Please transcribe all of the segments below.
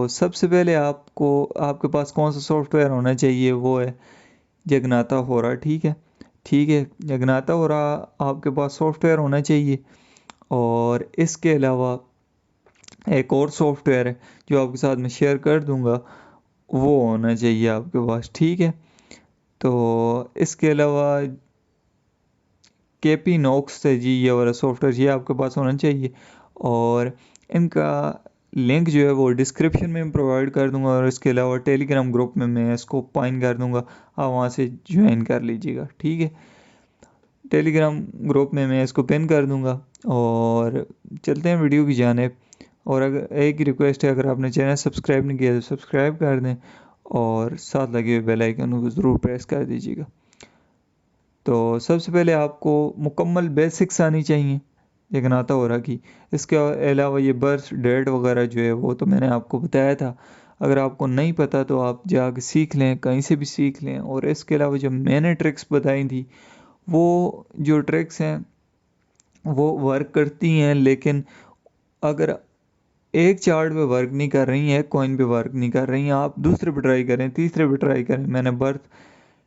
सबसे पहले आपको आपके पास कौन सा सॉफ्टवेयर होना चाहिए, वो है जगन्नाथा होरा। ठीक है, जगन्नाथा होरा आपके पास सॉफ्टवेयर होना चाहिए। और इसके अलावा एक और सॉफ्टवेयर है जो आपके साथ मैं शेयर कर दूंगा, वो होना चाहिए आपके पास। ठीक है, तो इसके अलावा केपी नोक्स है जी, ये वाला सॉफ्टवेयर ये आपके पास होना चाहिए। और इनका लिंक जो है वो डिस्क्रिप्शन में प्रोवाइड कर दूंगा, और इसके अलावा टेलीग्राम ग्रुप में मैं इसको पाइन कर दूंगा, आप वहाँ से ज्वाइन कर लीजिएगा। ठीक है, टेलीग्राम ग्रुप में मैं इसको पिन कर दूंगा। और चलते हैं वीडियो की जानिब। और अगर एक ही रिक्वेस्ट है, अगर आपने चैनल सब्सक्राइब नहीं किया तो सब्सक्राइब कर दें, और साथ लगे हुए बेल आइकन को ज़रूर प्रेस कर दीजिएगा। तो सबसे पहले आपको मुकम्मल बेसिक्स आनी चाहिए जगन्नाथा होरा की। इसके अलावा ये बर्थ डेट वगैरह जो है वो तो मैंने आपको बताया था। अगर आपको नहीं पता तो आप जाके सीख लें, कहीं से भी सीख लें। और इसके अलावा जो मैंने ट्रिक्स बताई थी, वो जो ट्रिक्स हैं वो वर्क करती हैं, लेकिन अगर एक चार्ट पे वर्क नहीं कर रही हैं, एक कॉइन पे वर्क नहीं कर रही हैं, आप दूसरे पे ट्राई करें, तीसरे पे ट्राई करें। मैंने बर्थ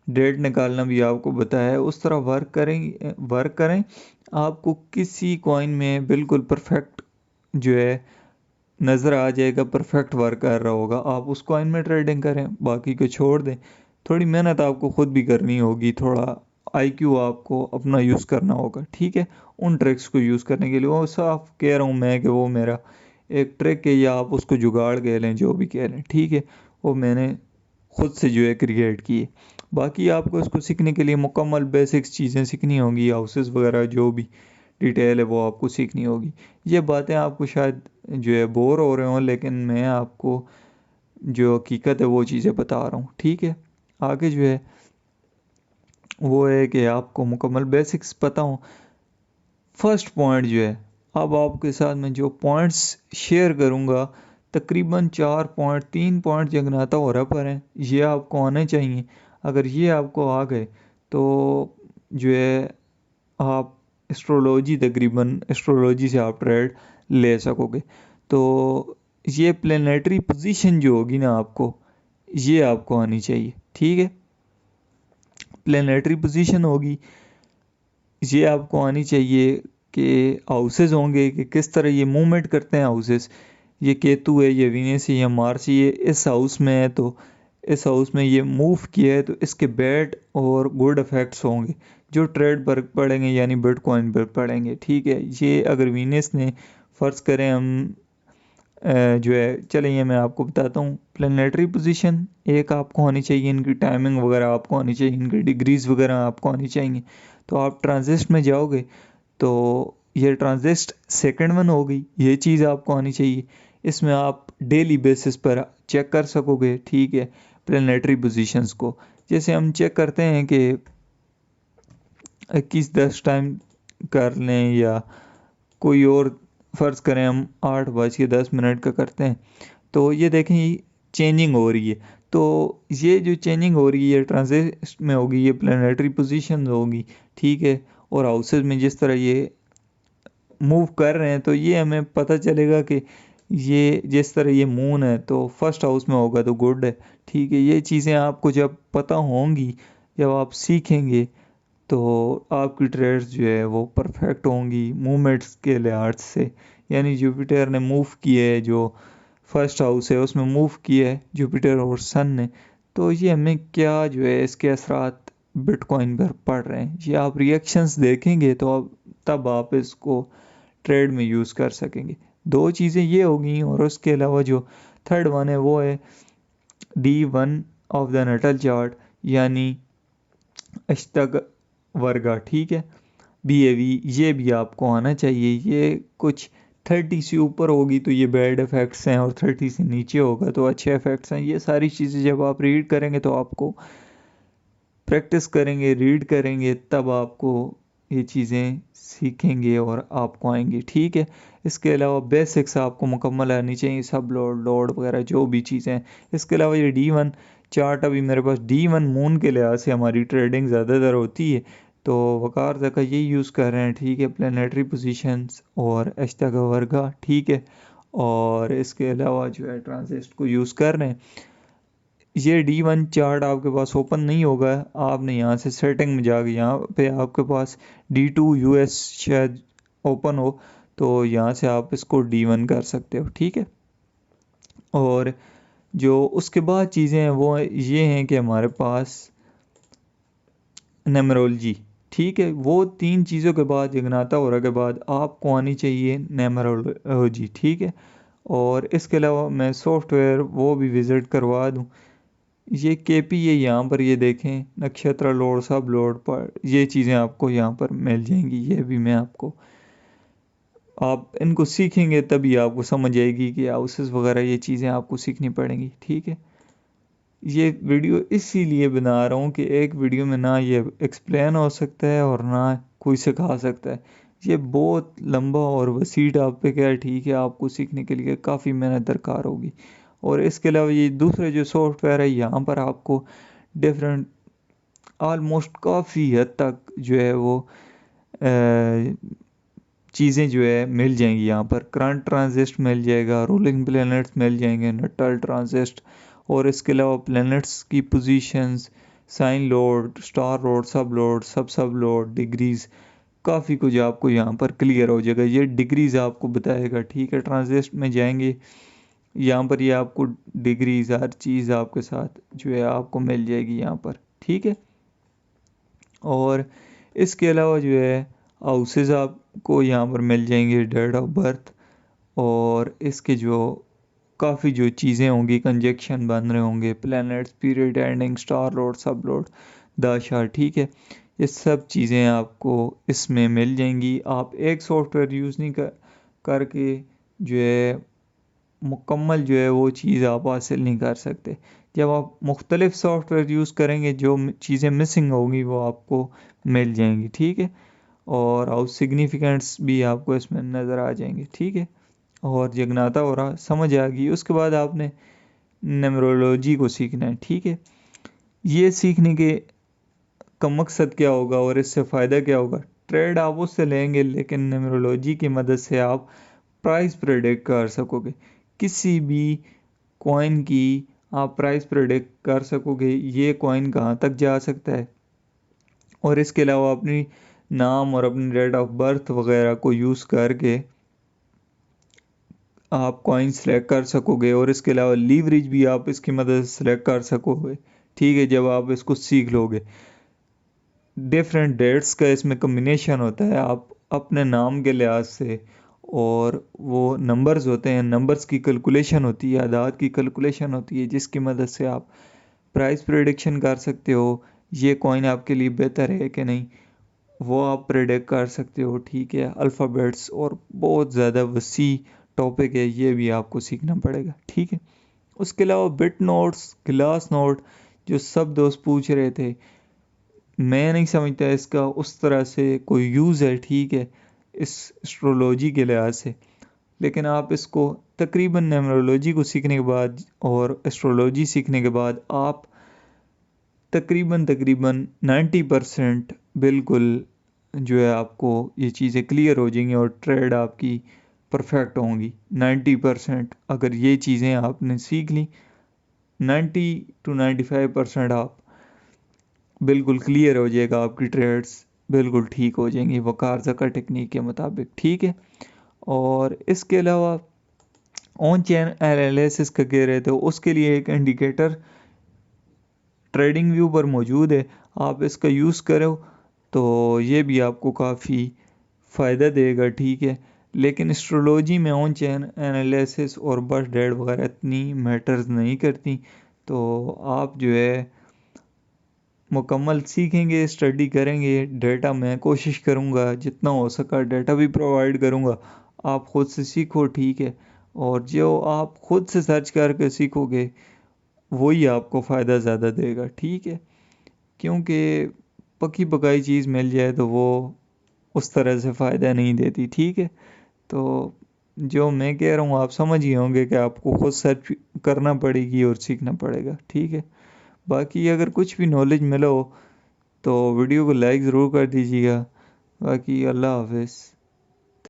डेट निकालना भी आपको बताया है, उस तरह वर्क करें। आपको किसी कॉइन में बिल्कुल परफेक्ट जो है नज़र आ जाएगा, परफेक्ट वर्क कर रहा होगा। आप उस कॉइन में ट्रेडिंग करें, बाकी को छोड़ दें। थोड़ी मेहनत आपको खुद भी करनी होगी, थोड़ा आईक्यू आपको अपना यूज़ करना होगा। ठीक है, उन ट्रिक्स को यूज़ करने के लिए वो साफ कह रहा हूँ मैं कि वो मेरा एक ट्रिक है, या आप उसको जुगाड़ कह लें, जो भी कह लें। ठीक है, वो मैंने खुद से जो है क्रिएट की है। बाकी आपको इसको सीखने के लिए मुकम्मल बेसिक्स चीज़ें सीखनी होंगी, हाउसेस वगैरह जो भी डिटेल है वो आपको सीखनी होगी। ये बातें आपको शायद जो है बोर हो रहे हों, लेकिन मैं आपको जो हकीकत है वो चीज़ें बता रहा हूँ। ठीक है, आगे जो है वो है कि आपको मुकम्मल बेसिक्स पता हो। फर्स्ट पॉइंट जो है, अब आपके साथ मैं जो पॉइंट्स शेयर करूँगा, तकरीबन 4 पॉइंट, 3 पॉइंट जगन्नाथा होरा पर हैं, ये आपको आने चाहिए। अगर ये आपको आ गए तो जो है आप एस्ट्रोलॉजी से आप ट्रेड ले सकोगे। तो ये प्लेनेटरी पोजीशन जो होगी ना आपको, ये आपको आनी चाहिए। ठीक है, प्लेनेटरी पोजीशन होगी, ये आपको आनी चाहिए कि हाउसेस होंगे कि किस तरह ये मूवमेंट करते हैं हाउसेस। ये केतु है, ये वीनस है, ये मार्स, ये इस हाउस में है, तो इस हाउस में ये मूव किया है, तो इसके बैड और गुड इफेक्ट्स होंगे जो ट्रेड पर पड़ेंगे, यानी बिटकॉइन पर पड़ेंगे। ठीक है, ये अगर वीनस ने फ़र्ज़ करें हम जो है, चलिए ये मैं आपको बताता हूँ। प्लेनेटरी पोजीशन एक आपको होनी चाहिए, इनकी टाइमिंग वगैरह आपको आनी चाहिए, इनकी डिग्रीज वगैरह आपको आनी चाहिए। तो आप ट्रांजिस्ट में जाओगे तो ये ट्रांजिस्ट सेकंड वन होगी, ये चीज़ आपको आनी चाहिए। इसमें आप डेली बेसिस पर चेक कर सकोगे। ठीक है, प्लेनेटरी पोजीशंस को जैसे हम चेक करते हैं कि 21:10 टाइम कर लें, या कोई और फ़र्ज़ करें हम 8:10 का करते हैं, तो ये देखें चेंजिंग हो रही है। तो ये जो चेंजिंग हो रही है ट्रांजिट में होगी, ये प्लानिटरी पोजीशन होगी। ठीक है, और हाउसेस में जिस तरह ये मूव कर रहे हैं, तो ये हमें पता चलेगा कि ये जिस तरह ये मून है तो फर्स्ट हाउस में होगा तो गुड है। ठीक है, ये चीज़ें आपको जब पता होंगी, जब आप सीखेंगे, तो आपकी ट्रेड्स जो है वो परफेक्ट होंगी मूवमेंट्स के लिहाज से। यानी जुपिटर ने मूव किए है, जो फर्स्ट हाउस है उसमें मूव किया है जुपिटर और सन ने, तो ये हमें क्या जो है इसके असरात बिटकॉइन पर पड़ रहे हैं, ये आप रिएक्शंस देखेंगे तो अब तब आप इसको ट्रेड में यूज़ कर सकेंगे। दो चीज़ें ये हो गई, और उसके अलावा जो थर्ड वन है वो है D1 of the Nuttall chart, यानी अष्टक वर्गा। ठीक है, BAV ये भी आपको आना चाहिए। ये कुछ 30 से ऊपर होगी तो ये बैड इफ़ेक्ट्स हैं, और 30 से नीचे होगा तो अच्छे इफ़ेक्ट्स हैं। ये सारी चीज़ें जब आप रीड करेंगे, तो आपको प्रैक्टिस करेंगे, रीड करेंगे, तब आपको ये चीज़ें सीखेंगे और आपको आएंगी। ठीक है, इसके अलावा बेसिक्स आपको मुकम्मल आनी चाहिए, सब लोड वगैरह जो भी चीज़ें हैं। इसके अलावा ये D1 चार्ट, अभी मेरे पास D1 मून के लिहाज से हमारी ट्रेडिंग ज़्यादातर होती है, तो वकार का यही यूज़ कर रहे हैं। ठीक है, प्लानिटरी पोजीशंस और अष्टक वर्गा। ठीक है, और इसके अलावा जो है ट्रांजिस्ट को यूज़ कर रहे हैं। ये D1 चार्ट आपके पास ओपन नहीं होगा, आपने यहाँ से सेटिंग में जाके यहाँ पे आपके पास D2 US शायद ओपन हो, तो यहाँ से आप इसको D1 कर सकते हो, ठीक है। और जो उसके बाद चीज़ें हैं वो ये हैं कि हमारे पास न्यूमरोलॉजी, ठीक है। वो 3 चीज़ों के बाद जगनाता होरा के बाद आपको आनी चाहिए न्यूमरोलॉजी, ठीक है। और इसके अलावा मैं सॉफ्टवेयर वो भी विज़िट करवा दूँ। ये केपी है, यहाँ पर ये देखें नक्षत्र लोड सब लोड पर ये चीज़ें आपको यहाँ पर मिल जाएंगी। ये भी मैं आपको, आप इनको सीखेंगे तभी आपको समझ आएगी कि हाउसेस वगैरह ये चीज़ें आपको सीखनी पड़ेंगी, ठीक है। ये वीडियो इसीलिए बना रहा हूँ कि एक वीडियो में ना ये एक्सप्लेन हो सकता है और ना कोई सिखा सकता है। ये बहुत लंबा और वसी टॉपिक है, ठीक है। आपको सीखने के लिए काफ़ी मेहनत दरकार होगी। और इसके अलावा ये दूसरे जो सॉफ्टवेयर है यहाँ पर आपको डिफरेंट ऑलमोस्ट काफ़ी हद तक जो है वो चीज़ें जो है मिल जाएंगी। यहाँ पर करंट ट्रांजिस्ट मिल जाएगा, रोलिंग प्लैनेट्स मिल जाएंगे, नटल ट्रांजिस्ट, और इसके अलावा प्लैनेट्स की positions, sign lord, star lord, sub lord, degrees, काफ़ी कुछ आपको यहाँ पर क्लियर हो जाएगा। ये डिग्रीज आपको बताएगा, ठीक है। ट्रांजिस्ट में जाएंगे, यहाँ पर ये आपको डिग्रीज हर चीज़ आपके साथ जो है आपको मिल जाएगी यहाँ पर, ठीक है। और इसके अलावा जो है हाउसेस आपको यहाँ पर मिल जाएंगे, डेट ऑफ बर्थ, और इसके जो काफ़ी जो चीज़ें होंगी, कंजक्शन बन रहे होंगे, planets, period ending, star lord, sub load, दाशा, ठीक है। ये सब चीज़ें आपको इसमें मिल जाएंगी। आप एक सॉफ्टवेयर यूज़ नहीं करके जो है मुकम्मल जो है वो चीज़ आप हासिल नहीं कर सकते। जब आप मुख्तलिफ सॉफ्टवेयर यूज़ करेंगे, जो चीज़ें मिसिंग होंगी वो आपको मिल जाएंगी, ठीक है। और हाउस सिग्निफिकेंट्स भी आपको इसमें नज़र आ जाएंगे, ठीक है। और जगनाता हो रहा समझ आ गई। उसके बाद आपने न्यूमरोलॉजी को सीखना है, ठीक है। ये सीखने के का मकसद क्या होगा और इससे फ़ायदा क्या होगा? ट्रेड आप उससे लेंगे, लेकिन न्यूमरोलॉजी की मदद से आप प्राइस प्रेडिक्ट कर सकोगे। किसी भी कॉइन की आप प्राइस प्रेडिक्ट कर सकोगे, ये कॉइन कहाँ तक जा सकता है। और इसके अलावा अपनी नाम और अपनी डेट ऑफ बर्थ वगैरह को यूज़ करके आप कॉइन सेलेक्ट कर सकोगे। और इसके अलावा लीवरेज भी आप इसकी मदद से सेलेक्ट कर सकोगे, ठीक है, जब आप इसको सीख लोगे। डिफरेंट डेट्स का इसमें कम्बिनेशन होता है, आप अपने नाम के लिहाज से, और वो नंबर्स होते हैं, नंबर्स की कैलकुलेशन होती है, आदाद की कैलकुलेशन होती है, जिसकी मदद से आप प्राइस प्रेडिक्शन कर सकते हो। ये कॉइन आपके लिए बेहतर है कि नहीं, वो आप प्रेडिक्ट कर सकते हो, ठीक है। अल्फ़ाबेट्स और बहुत ज़्यादा वसी टॉपिक है, ये भी आपको सीखना पड़ेगा, ठीक है। उसके अलावा बिट नोट्स, क्लास नोट, जो सब दोस्त पूछ रहे थे, मैं नहीं समझता इसका उस तरह से कोई यूज़ है, ठीक है, इस एस्ट्रोलॉजी के लिहाज से। लेकिन आप इसको तकरीबन न्यूमरोलॉजी को सीखने के बाद और एस्ट्रोलॉजी सीखने के बाद आप तकरीबन तकरीबन 90% बिल्कुल जो है आपको ये चीज़ें क्लियर हो जाएंगी और ट्रेड आपकी परफेक्ट होंगी। 90% अगर ये चीज़ें आपने सीख ली, 90 to 95% आप बिल्कुल क्लियर हो जाएगा, आपकी ट्रेड्स बिल्कुल ठीक हो जाएंगी वकार ज़का टेक्निक के मुताबिक, ठीक है। और इसके अलावा ऑन चेन एनालिसिस का कह रहे थे, उसके लिए एक इंडिकेटर ट्रेडिंग व्यू पर मौजूद है, आप इसका यूज़ करो तो ये भी आपको काफ़ी फ़ायदा देगा, ठीक है। लेकिन एस्ट्रोलॉजी में ऑन चेन एनालिसिस और बर्थ डेट वगैरह इतनी मैटर्स नहीं करती, तो आप जो है मुकम्मल सीखेंगे, स्टडी करेंगे। डेटा मैं कोशिश करूँगा जितना हो सका डेटा भी प्रोवाइड करूँगा, आप ख़ुद से सीखो, ठीक है। और जो आप ख़ुद से सर्च करके सीखोगे वही आपको फ़ायदा ज़्यादा देगा, ठीक है। क्योंकि पकी पकाई चीज़ मिल जाए तो वो उस तरह से फ़ायदा नहीं देती, ठीक है। तो जो मैं कह रहा हूँ आप समझ ही होंगे कि आपको खुद सर्च करना पड़ेगी और सीखना पड़ेगा, ठीक है। बाकी अगर कुछ भी नॉलेज मिला हो तो वीडियो को लाइक ज़रूर कर दीजिएगा। बाकी अल्लाह हाफ़िज़।